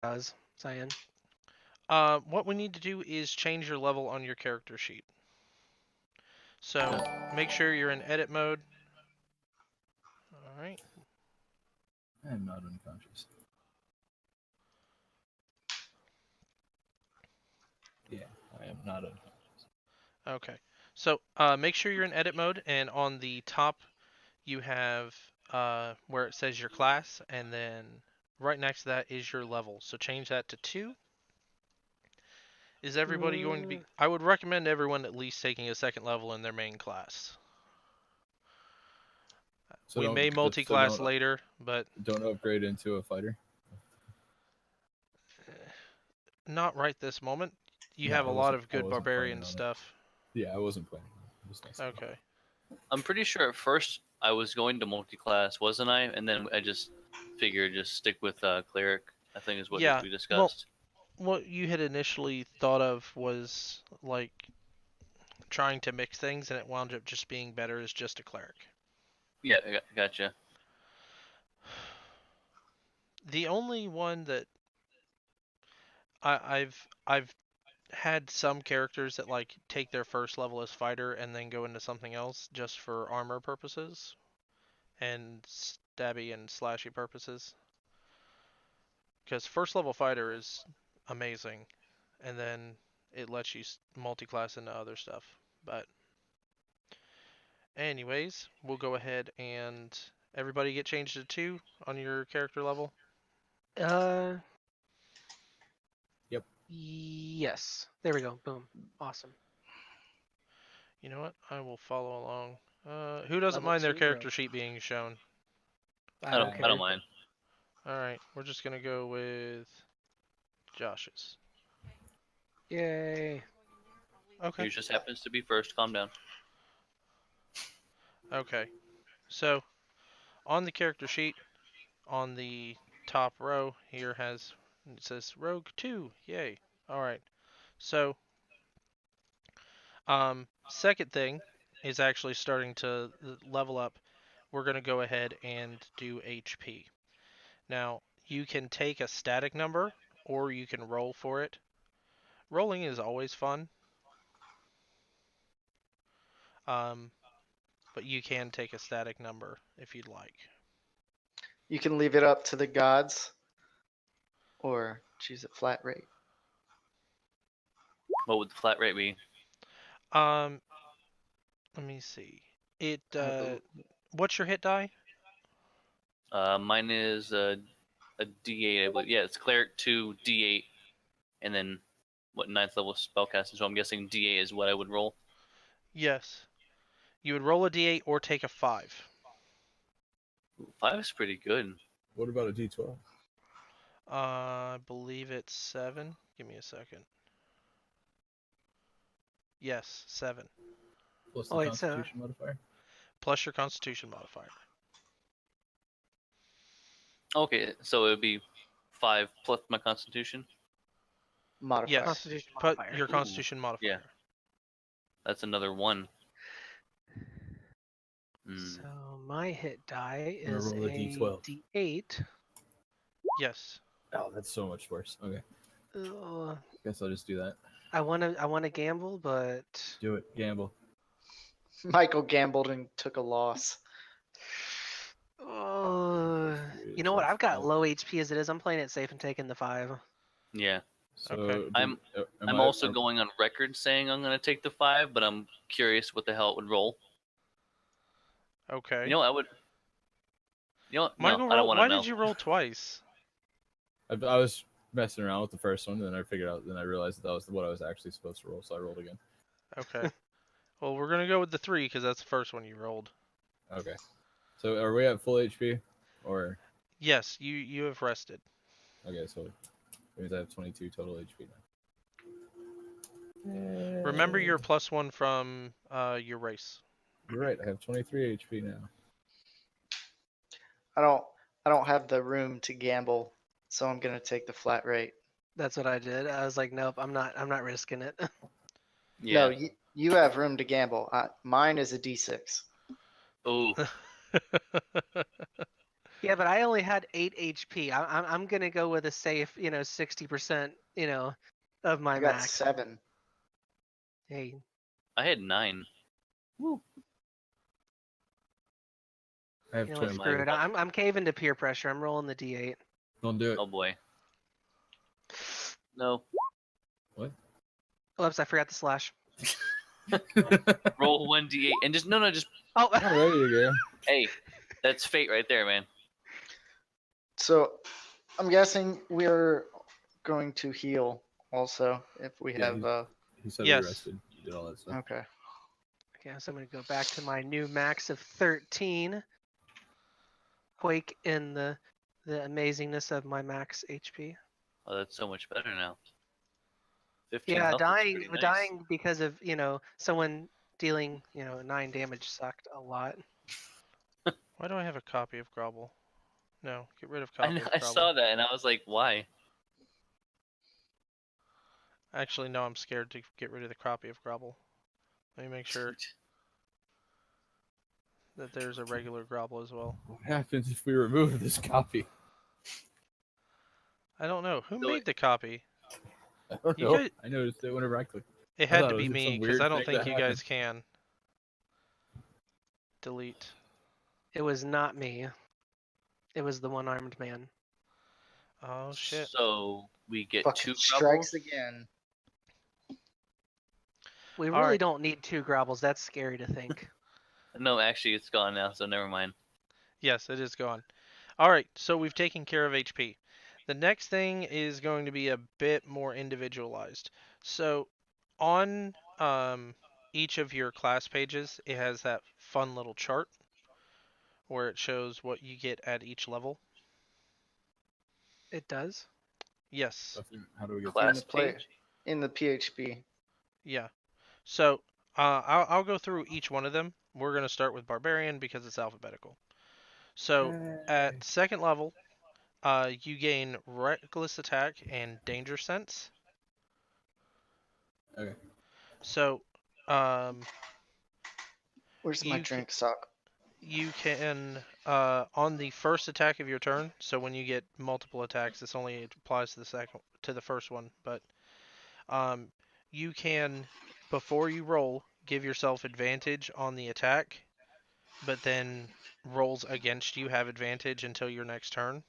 does, Cyan. What we need to do is change your level on your character sheet. So make sure you're in edit mode. All right. I am not unconscious. Yeah, I am not unconscious. Okay. So make sure you're in edit mode, and on the top you have where it says your class, and then right next to that is your level. So change that to 2. Is everybody going to be? I would recommend everyone at least taking a second level in their main class. So We may multi-class later, but don't upgrade into a fighter. not right this moment. You No, have a lot of I good wasn't planning barbarian on it. stuff. Yeah, I wasn't planning on it. Just nice. Okay. I'm pretty sure at first I was going to multi-class, wasn't I? And then I just figured just stick with cleric. I think is what Yeah. we Well, discussed. what you had initially thought of was like trying to mix things, and it wound up just being better as just a cleric. Yeah, gotcha. The only one that I've had some characters that like take their first level as fighter and then go into something else just for armor purposes and stabby and slashy purposes. Because first level fighter is amazing, and then it lets you multi-class into other stuff. But anyways, we'll go ahead and everybody get changed to 2 on your character level. Yep. Yes. There we go. Boom. Awesome. You know what? I will follow along. Who doesn't Level mind their 2, character bro. sheet being shown? I don't mind. All right, we're just gonna go with Josh's. Yay. Okay. Yours just happens to be first. Calm down. Okay. So on the character sheet, on the top row here it says Rogue 2. Yay. All right. So second thing is actually starting to level up. We're gonna go ahead and do HP. Now you can take a static number or you can roll for it. Rolling is always fun. But you can take a static number if you'd like. You can leave it up to the gods or choose a flat rate. What would the flat rate be? Let me see. What's your hit die? Mine is a D8, I believe. Yeah, it's cleric 2 D8, and then what 9th level spellcaster. So I'm guessing D8 is what I would roll. Yes. You would roll a d8 or take a 5. Ooh, 5 is pretty good. What about a D12? I believe it's 7. Give me a second. Yes, 7. Plus the Constitution modifier? Plus your Constitution modifier. Okay, so it would be 5 plus my Constitution. Modifier. Yes. Constitution Put modifier. your Constitution modifier. Yeah. That's another 1. So my hit die I'm gonna is roll a D12. D8. Yes. Oh, that's so much worse. Okay. Guess I'll just do that. I wanna gamble, but Do it. Gamble. Michael gambled and took a loss. you know what? I've got low HP as it is. I'm playing it safe and taking the 5. Yeah. So Okay. I'm also going on record saying I'm going to take the 5, but I'm curious what the hell it would roll. Okay. You know what? I would. You know what? Michael, no, I don't want to know. Why did you roll twice? I was messing around with the first one, and then I figured out. Then I realized that was what I was actually supposed to roll, so I rolled again. Okay. Well, we're gonna go with the 3 because that's the first one you rolled. Okay. So are we at full HP, or? Yes, you have rested. Okay, so that means I have 22 total HP now. Remember your +1 from your race. You're right. I have 23 HP now. I don't have the room to gamble, so I'm gonna take the flat rate. That's what I did. I was like, nope, I'm not risking it. Yeah. No, you have room to gamble. Mine is a D6. Ooh. Yeah, but I only had 8 HP. I'm gonna go with a safe, 60%, of my I got max. 7. Hey, I had 9. Woo. I have you know what? 20. Screw mine. it. I'm caving to peer pressure. I'm rolling the D8. Don't do it. Oh boy. No. Oops, I forgot the slash. Roll 1d8 and just just Oh, Oh, there you go. hey, that's fate right there, man. So I'm guessing we're going to heal also if we Yeah, have. He said Yes. we rested. He did all that stuff. Okay. okay, so I'm gonna go back to my new max of 13. Quake in the amazingness of my max HP. Oh, that's so much better now. 15 Yeah, health is dying pretty nice. dying because of someone dealing 9 damage sucked a lot. Why do I have a copy of Grobble? No, get rid of I copy know, of I Grobble. saw that and I was like, why? Actually, no, I'm scared to get rid of the copy of Grobble. Let me make sure that there's a regular Grobble as well. What happens if we remove this copy? I don't know. Who So made the copy? I don't You know. guys- I noticed it whenever I clicked. It I had thought to it be was some me, because weird I don't thing think that you guys can. Delete. It was not me. It was the one-armed man. Oh, shit. So we get Fucking 2 strikes Grubbles. again. We All really right. don't need 2 Grobbles. That's scary to think. No, actually, it's gone now, so never mind. Yes, it is gone. Alright, so we've taken care of HP. The next thing is going to be a bit more individualized. So, on each of your class pages, it has that fun little chart where it shows what you get at each level. It does. Yes. How do we get Class play- page. In the PHP. Yeah. So, I'll go through each one of them. We're going to start with Barbarian because it's alphabetical. So, at second level, you gain Reckless Attack and Danger Sense. Okay. So, Where's my You ca- drink sock? you can, on the first attack of your turn, so when you get multiple attacks, this only applies to the first one, but you can, before you roll, give yourself advantage on the attack, but then rolls against you have advantage until your next turn.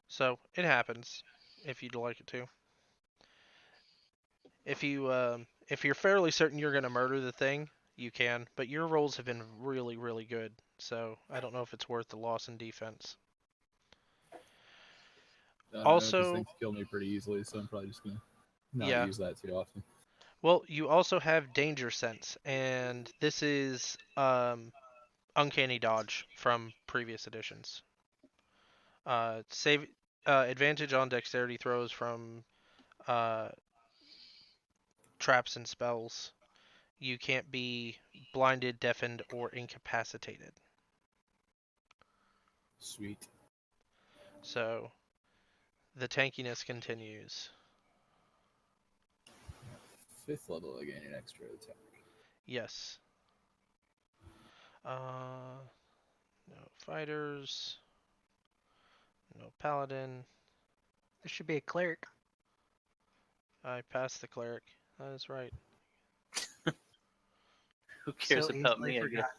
So it happens if you'd like it to. If you're fairly certain you're gonna murder the thing, you can, but your rolls have been really, really good, so I don't know if it's worth the loss in defense. Also, Also- things kill me pretty easily, so I'm probably just gonna not Yeah. use that too often. Well, you also have Danger Sense, and this is Uncanny Dodge from previous editions. Save advantage on dexterity throws from uh, traps and spells. You can't be blinded, deafened, or incapacitated. Sweet. So the tankiness continues. 5th level, I gain an extra attack. Yes. No fighters. No paladin. There should be a cleric. I passed the cleric. That is right. Who cares So about easily me? I guess. forgotten.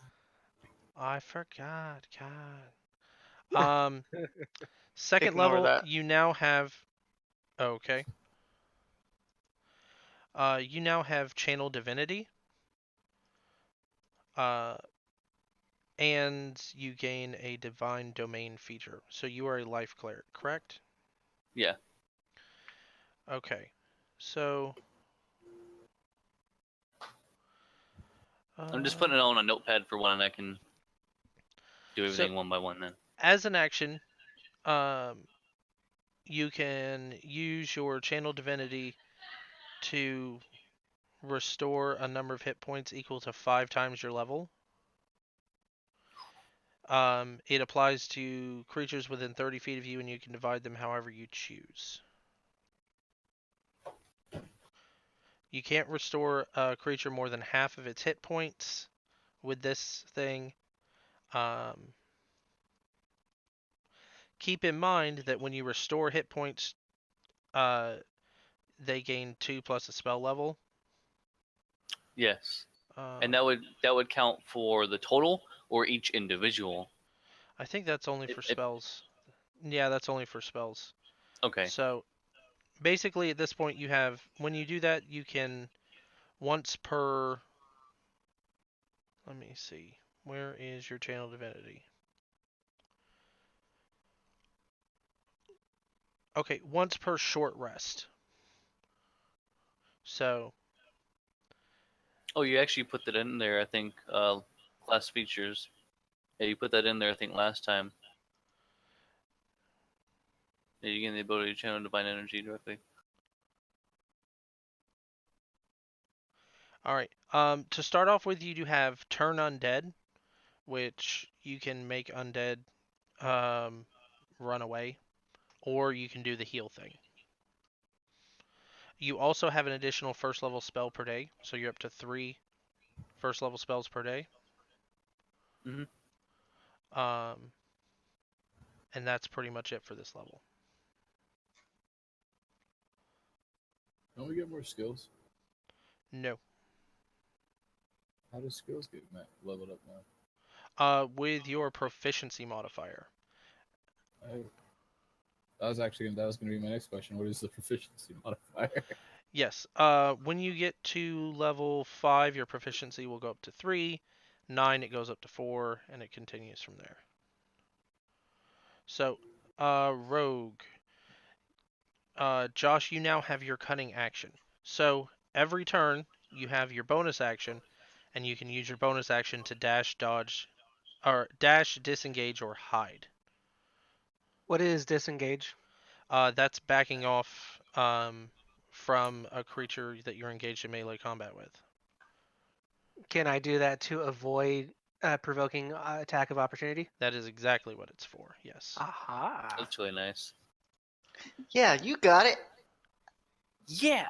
I forgot. God. Second Ignore level, that. you now have. Okay. You now have Channel Divinity. And you gain a Divine Domain feature. So you are a life cleric, correct? Yeah. Okay. So. I'm just putting it all on a notepad for one, and I can do everything So- one by one then. As an action, you can use your Channel Divinity to restore a number of hit points equal to 5 times your level. It applies to creatures within 30 feet of you, and you can divide them however you choose. You can't restore a creature more than half of its hit points with this thing, Keep in mind that when you restore hit points, they gain 2 plus a spell level. Yes. And Uh, that would count for the total or each individual. I think that's only for It- spells. Yeah, that's only for spells. Okay. So basically, at this point, you have when you do that, you can once per. Let me see. Where is your channel divinity? Okay, once per short rest. So Oh, you actually put that in there. I think class features. Yeah, you put that in there. I think last time. Yeah, you gain the ability to channel divine energy directly. all right. To start off with, you do have turn undead, which you can make undead run away, or you can do the heal thing. You also have an additional first level spell per day, so you're up to 3 first level spells per day. Mhm. And that's pretty much it for this level. Don't we get more skills? No. How do skills get leveled up now? With your proficiency modifier. That was gonna be my next question. What is the proficiency modifier? Yes. When you get to level 5, your proficiency will go up to 3. 9, it goes up to 4, and it continues from there. So, Rogue. Josh, you now have your cunning action. So, every turn, you have your bonus action, and you can use your bonus action to dash, dodge, or dash, disengage, or hide. What is disengage? That's backing off from a creature that you're engaged in melee combat with. Can I do that to avoid provoking attack of opportunity? That is exactly what it's for, yes. Aha. That's really nice. Yeah, you got it. Yeah.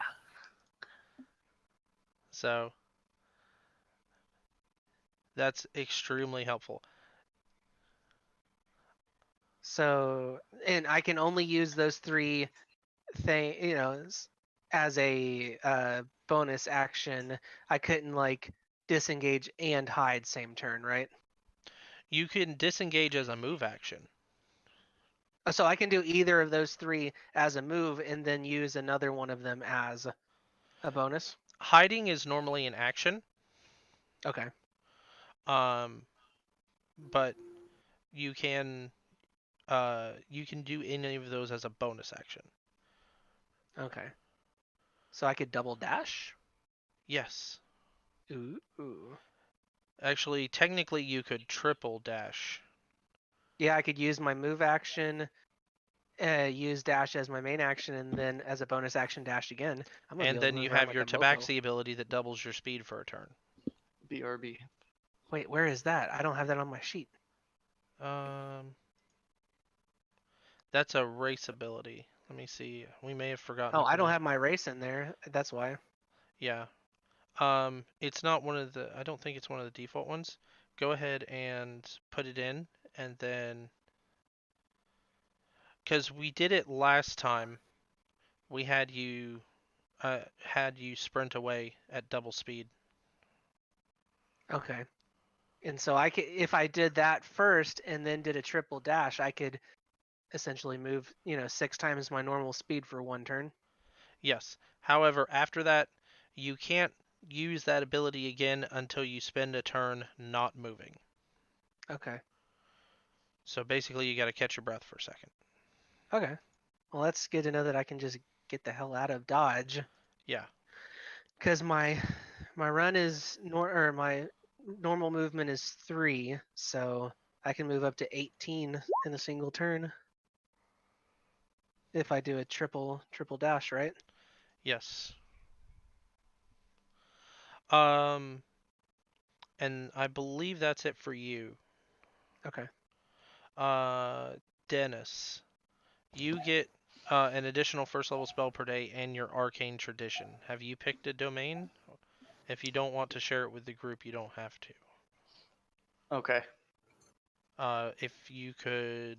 So, that's extremely helpful. So, and I can only use those 3 as a bonus action. I couldn't like disengage and hide same turn, right? You can disengage as a move action. So I can do either of those 3 as a move and then use another one of them as a bonus. Hiding is normally an action, Okay. but you can do any of those as a bonus action. Okay. So I could double dash? Yes. Ooh. Actually, technically, you could triple dash. Yeah, I could use my move action, use dash as my main action, and then as a bonus action dash again. I'm gonna be And able to then move you around have like your a mofo. Tabaxi ability that doubles your speed for a turn. BRB. Wait, where is that? I don't have that on my sheet. That's a race ability. Let me see. We may have forgotten. Oh, to I put don't in- have my race in there. That's why. Yeah. It's not one of the. I don't think it's one of the default ones. Go ahead and put it in, and then, because we did it last time, we had you sprint away at double speed. Okay. And so I could, if I did that first and then did a triple dash, I could essentially move, 6 times my normal speed for 1 turn. Yes. However, after that, you can't use that ability again until you spend a turn not moving. Okay. So basically, you got to catch your breath for a second. Okay. Well, that's good to know that I can just get the hell out of dodge. Yeah. Because my run is or my normal movement is 3, so I can move up to 18 in a single turn if I do a triple dash, right? Yes. And I believe that's it for you. Okay. Dennis, you get an additional first level spell per day and your arcane tradition. Have you picked a domain? If you don't want to share it with the group, you don't have to. Okay. If you could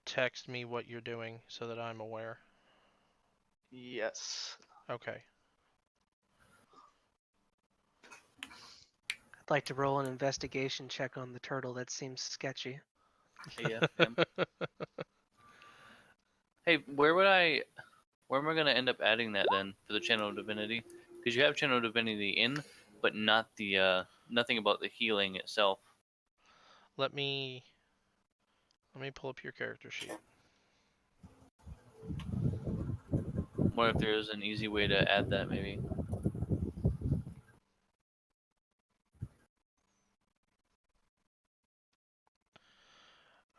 text me what you're doing so that I'm aware. Yes. Okay. I'd like to roll an investigation check on the turtle. That seems sketchy. Yeah. Hey, where am I gonna end up adding that then for the Channel of Divinity? Because you have Channel of Divinity in, but not the nothing about the healing itself. Let me pull up your character sheet. What if there's an easy way to add that maybe?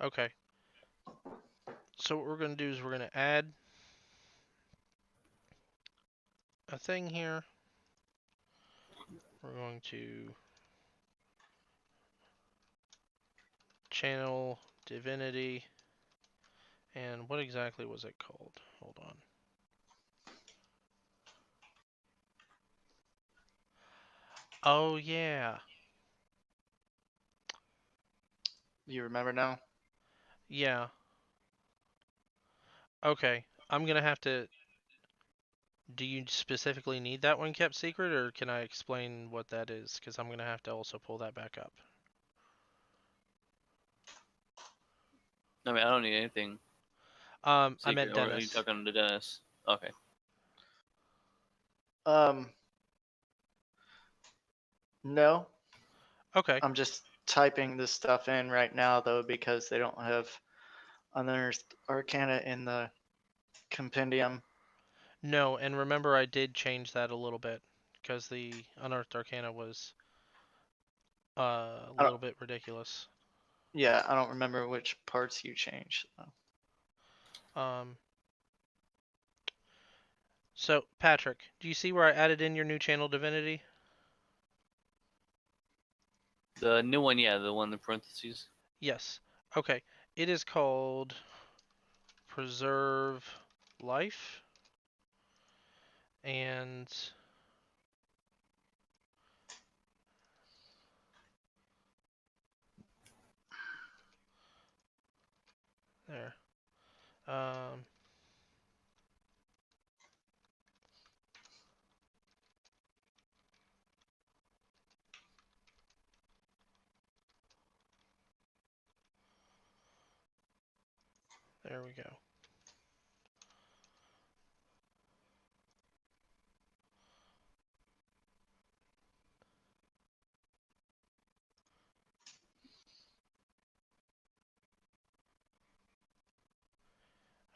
Okay. So what we're going to do is we're going to add a thing here. We're going to channel divinity. And what exactly was it called? Hold on. Oh, yeah. You remember now? Yeah. Okay. I'm going to have to... Do you specifically need that one kept secret, or can I explain what that is? Because I'm going to have to also pull that back up. I mean, I don't need anything. I Secret, meant or are you Dennis. talking to Dennis? Okay. No. Okay. I'm just typing this stuff in right now though because they don't have Unearthed Arcana in the compendium. No, and remember I did change that a little bit because the Unearthed Arcana was a I don't- little bit ridiculous. Yeah, I don't remember which parts you changed. So Patrick, do you see where I added in your new channel divinity? The new one, yeah, the one in parentheses. Yes. Okay. It is called Preserve Life, and there. There we go.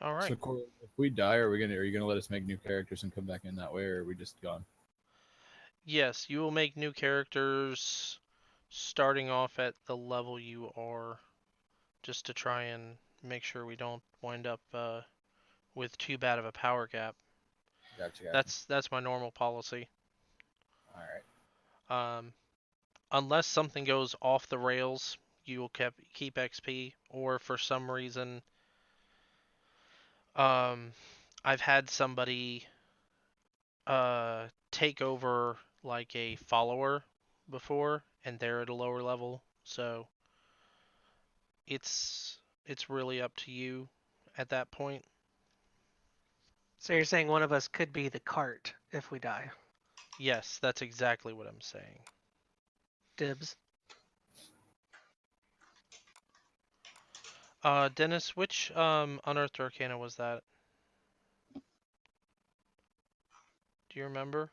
All right. So Corey, if we die, are you gonna let us make new characters and come back in that way, or are we just gone? Yes, you will make new characters starting off at the level you are, just to try and make sure we don't wind up with too bad of a power gap. Gotcha. That's my normal policy. All right. Unless something goes off the rails, you will keep XP, or for some reason, I've had somebody take over like a follower before, and they're at a lower level, so it's really up to you at that point. So you're saying one of us could be the cart if we die. Yes, that's exactly what I'm saying. Dibs. Dennis, which Unearthed Arcana was that? Do you remember?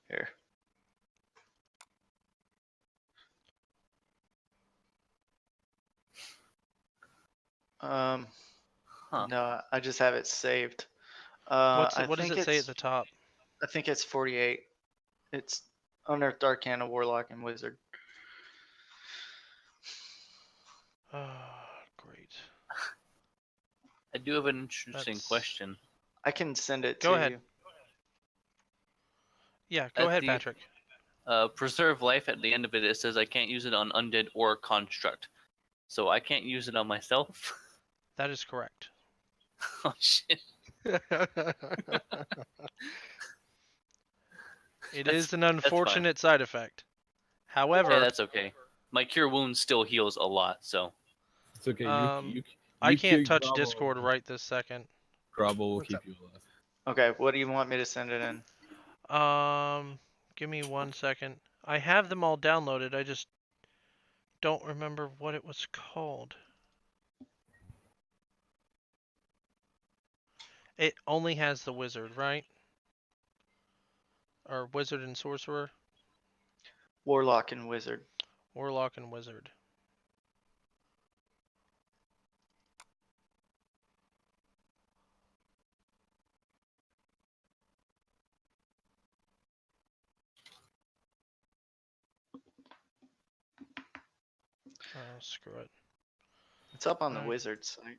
Here. Huh. No, I just have it saved. What I does think it say it's at the top? I think it's 48. It's Unearthed Arcana, Warlock, and Wizard. Great. I do have an interesting That's- question. I can send it Go to ahead. you. Yeah, go At ahead, the- Patrick. Preserve life, at the end of it, it says I can't use it on undead or construct. So I can't use it on myself? That is correct. Oh, shit. It is an unfortunate side effect. However, Yeah, that's okay. My cure wounds still heals a lot, so It's okay. I you can't cute touch Grobble- Discord right this second. Grobble will What's keep up? you alive. Okay, what do you want me to send it in? Give me 1 second. I have them all downloaded. I just don't remember what it was called. It only has the wizard, right? Or wizard and sorcerer? Warlock and Wizard. Warlock and wizard. Oh, screw it. It's up on the Alright. Wizard site.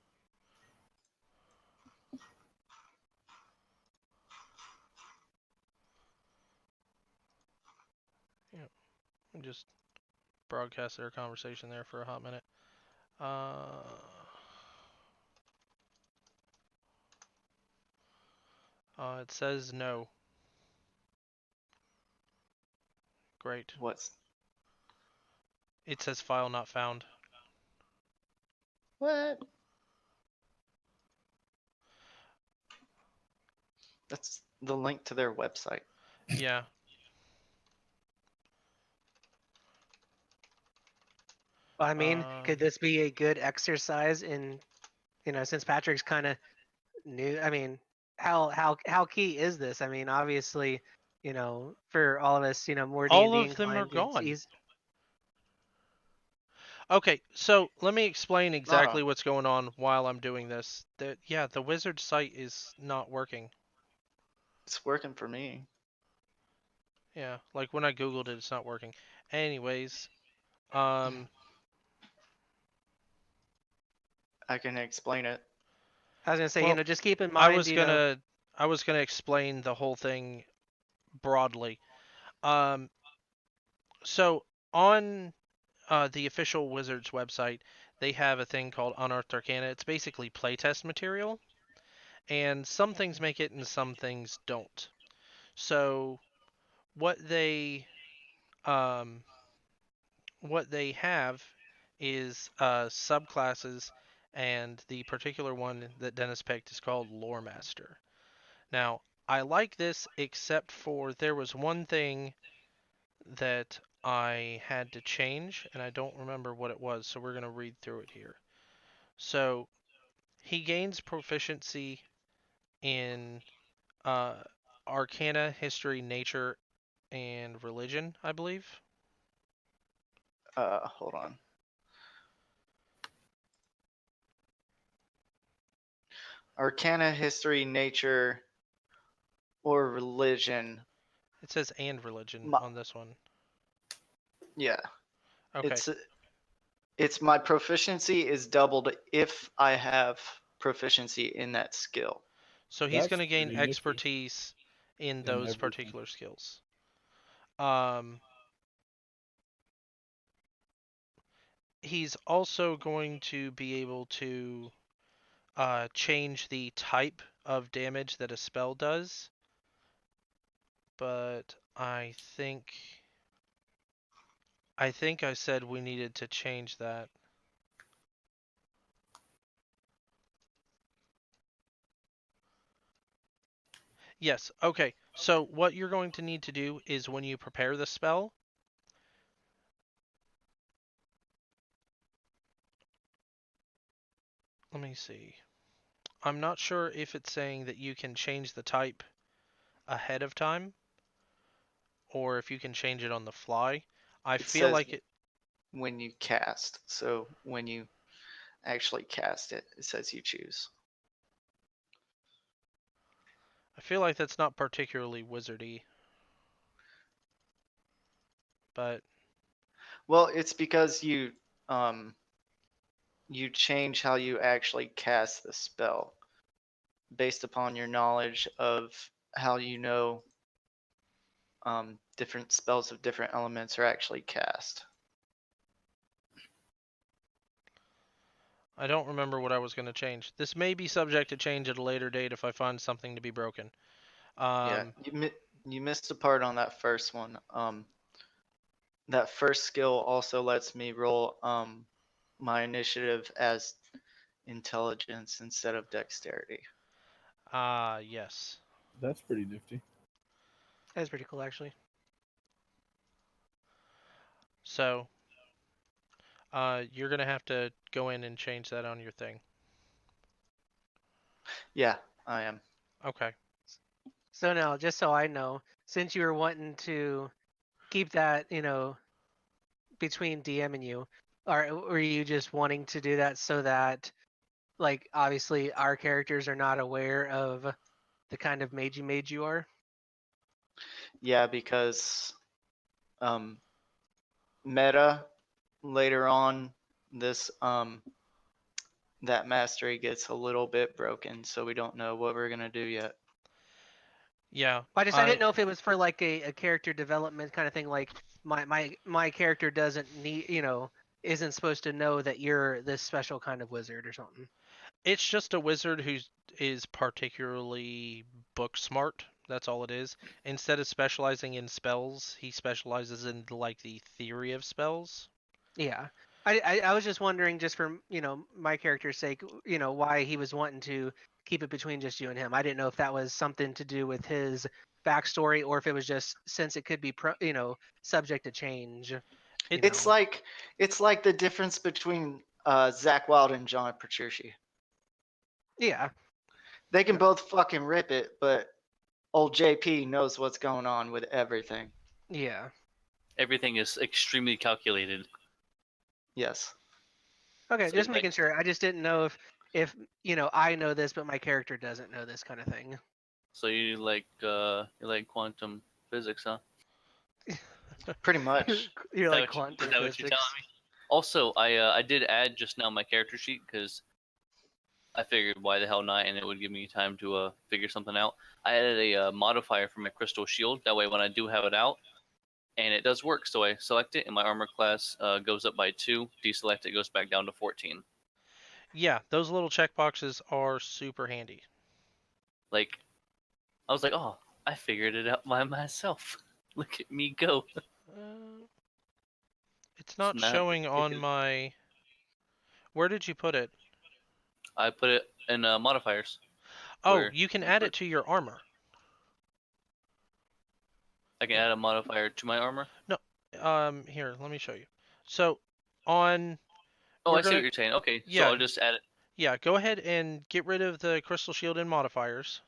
Just broadcast their conversation there for a hot minute. It says no. Great. What's It says file not found. what? That's the link to their website. Yeah. I mean, could this be a good exercise in, since Patrick's kind of new? I mean, how key is this? I mean, obviously, for all of us, more All D&D of them are inclined, it's gone. easy. Okay, so let me explain exactly Oh. what's going on while I'm doing this. The wizard site is not working. It's working for me. Yeah, like when I googled it, it's not working. Anyways, I can explain it. I was gonna say, well, just keep in I mind, was gonna explain the whole thing broadly. So on the official Wizards website, they have a thing called Unearthed Arcana. It's basically playtest material, and some things make it and some things don't. So what they um, have is subclasses, and the particular one that Dennis picked is called Lore Master. Now, I like this except for there was one thing that I had to change, and I don't remember what it was, so we're going to read through it here. So, he gains proficiency in Arcana, History, Nature, and Religion, I believe. Hold on. Arcana, History, Nature, or Religion. It says and Religion on this one. Yeah. Okay. It's my proficiency is doubled if I have proficiency in that skill. So he's That's going to gain pretty nifty. expertise in those everything. particular skills. He's also going to be able to change the type of damage that a spell does. But I think I said we needed to change that. Yes, okay. So what you're going to need to do is when you prepare the spell, let me see. I'm not sure if it's saying that you can change the type ahead of time or if you can change it on the fly. I feel says like it when you cast. So when you actually cast it, it says you choose. I feel like that's not particularly wizardy. But well, it's because you change how you actually cast the spell based upon your knowledge of how different spells of different elements are actually cast. I don't remember what I was going to change. This may be subject to change at a later date if I find something to be broken. Yeah, you missed a part on that first one. that first skill also lets me roll my initiative as intelligence instead of dexterity. Yes. That's pretty nifty. That's pretty cool, actually. So, you're gonna have to go in and change that on your thing. Yeah, I am. Okay. So now, just so I know, since you were wanting to keep that, between DM and you, or were you just wanting to do that so that, like, obviously our characters are not aware of the kind of mage you are? Yeah, because meta later on this that mastery gets a little bit broken, so we don't know what we're gonna do yet. Yeah. I didn't know if it was for like a character development kind of thing, like my character doesn't need, isn't supposed to know that you're this special kind of wizard or something. It's just a wizard who is particularly book smart. That's all it is. Instead of specializing in spells, he specializes in like the theory of spells. Yeah. I was just wondering, just for, my character's sake, why he was wanting to keep it between just you and him. I didn't know if that was something to do with his backstory or if it was just since it could be, subject to change. It's like the difference between Zach Wild and John Petrucci. Yeah. They can both fucking rip it, but old JP knows what's going on with everything. Yeah. Everything is extremely calculated. Yes. Okay, So just like- making sure. I just didn't know if I know this, but my character doesn't know this kind of thing. So you like quantum physics, huh? Pretty much. You're Is that like what quantum is that what you're physics. telling me? Also, I did add just now my character sheet because I figured why the hell not, and it would give me time to figure something out. I added a modifier for my crystal shield. That way, when I do have it out, and it does work, so I select it, and my armor class goes up by 2. Deselect it, goes back down to 14. Yeah, those little checkboxes are super handy. Like, I was like, oh, I figured it out by myself. Look at me go. It's not showing on my... Where did you put it? I put it in modifiers. Oh, you can add it to your armor. I can add a modifier to my armor? No, here, let me show you. So, on... Oh, I see what you're saying. Okay, Yeah. so I'll just add it. Yeah, go ahead and get rid of the crystal shield and modifiers.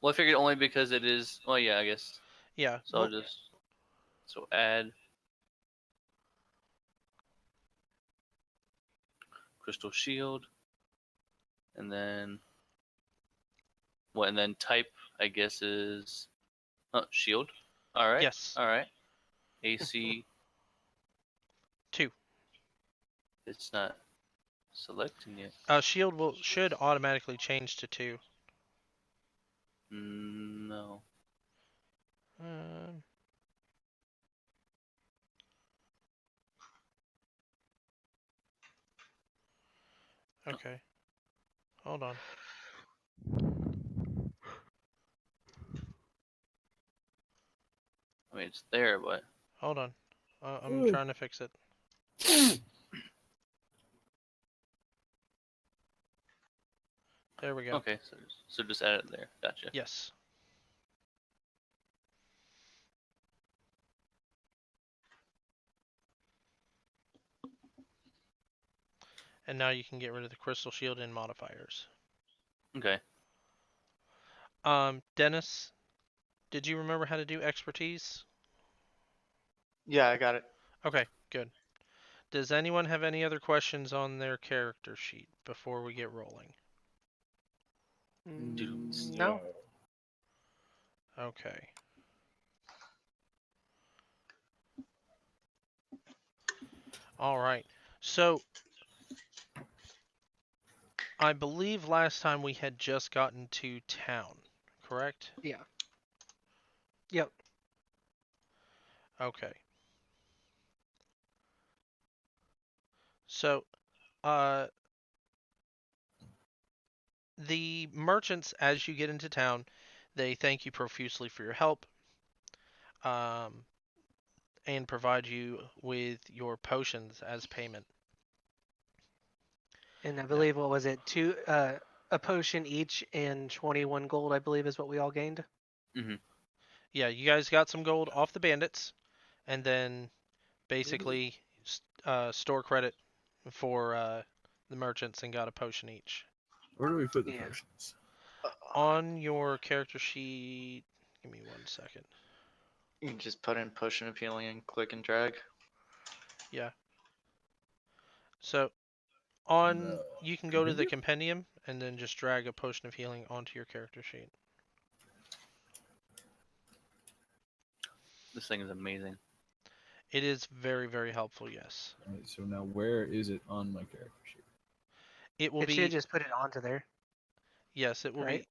Well, I figured only because it is... Well, yeah, I guess. Yeah. So I'll just... So add... Crystal shield. And then... What, and then type, I guess, is... Oh, shield? Alright. Yes. Alright. AC... 2. It's not selecting it. Shield should automatically change to 2. No. Okay. Hold on. I mean, it's there, but... Hold on. I'm trying to fix it. There we go. Okay, so just add it there. Gotcha. Yes. And now you can get rid of the crystal shield and modifiers. Okay. Dennis, did you remember how to do expertise? Yeah, I got it. Okay, good. Does anyone have any other questions on their character sheet before we get rolling? No. Okay. All right. So, I believe last time we had just gotten to town, correct? Yeah. Yep. Okay. So, the merchants, as you get into town, they thank you profusely for your help. and provide you with your potions as payment. And I believe, what was it? A potion each and 21 gold, I believe, is what we all gained. Yeah, you guys got some gold off the bandits, and then basically store credit for the merchants and got a potion each. Where do we put the Yeah. potions? On your character sheet, give me 1 second. You can just put in potion of healing and click and drag. So you can go to the compendium and then just drag a potion of healing onto your character sheet. This thing is amazing. It is very, very helpful, yes. Alright, so now where is it on my character sheet? It will It be should just put it onto there. yes, it will right? be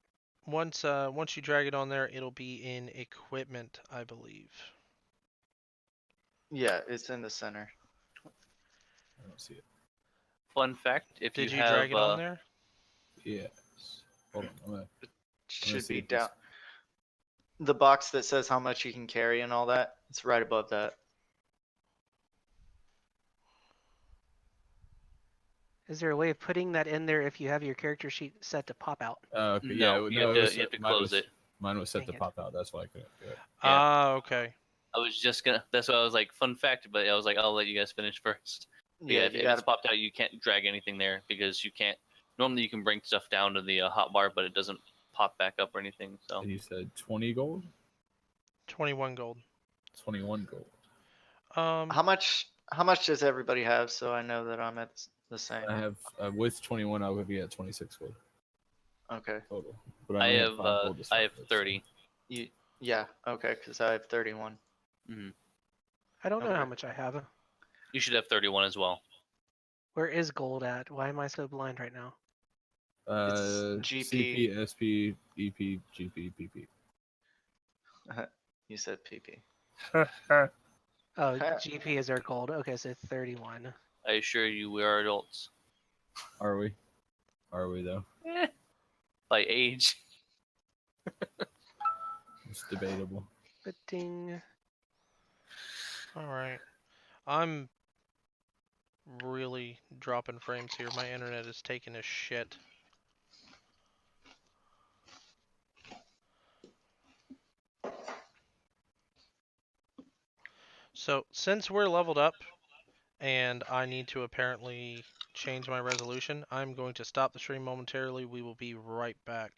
once you drag it on there, it'll be in equipment, I believe. Yeah, it's in the center. I don't see it. Fun fact: if Did you have, drag it on there? Yes. Hold on. I'm gonna Should see be if this- down. The box that says how much you can carry and all that, it's right above that. Is there a way of putting that in there if you have your character sheet set to pop out? Okay, No, yeah, you no, have it was to, you have set- to mine close was- it. Mine was set to Dang it. pop out. That's why I couldn't do it. Yeah. Ah, okay. I was just gonna. That's why I was like, fun fact, but I was like, I'll let you guys finish first. But yeah, if you it's gotta. popped out, you can't drag anything there because you can't. Normally, you can bring stuff down to the hot bar, but it doesn't pop back up or anything. So And you said 20 gold, 21 gold. 21 gold. How much does everybody have? So I know that I'm at the same. I have with 21, I would be at 26 gold Okay. total. But I only have 5 gold to I start have with, so- 30. Yeah. Okay, because I have 31. I don't know Okay. how much I have. You should have 31 as well. Where is gold at? Why am I so blind right now? GP. CP, SP, EP, GP, PP. You said PP. Oh, GP is our gold. Okay, so 31. I assure you, we are adults. Are we? Are we though? By age. It's debatable. But ding. Alright. I'm really dropping frames here. My internet is taking a shit. So, since we're leveled up, and I need to apparently change my resolution, I'm going to stop the stream momentarily. We will be right back.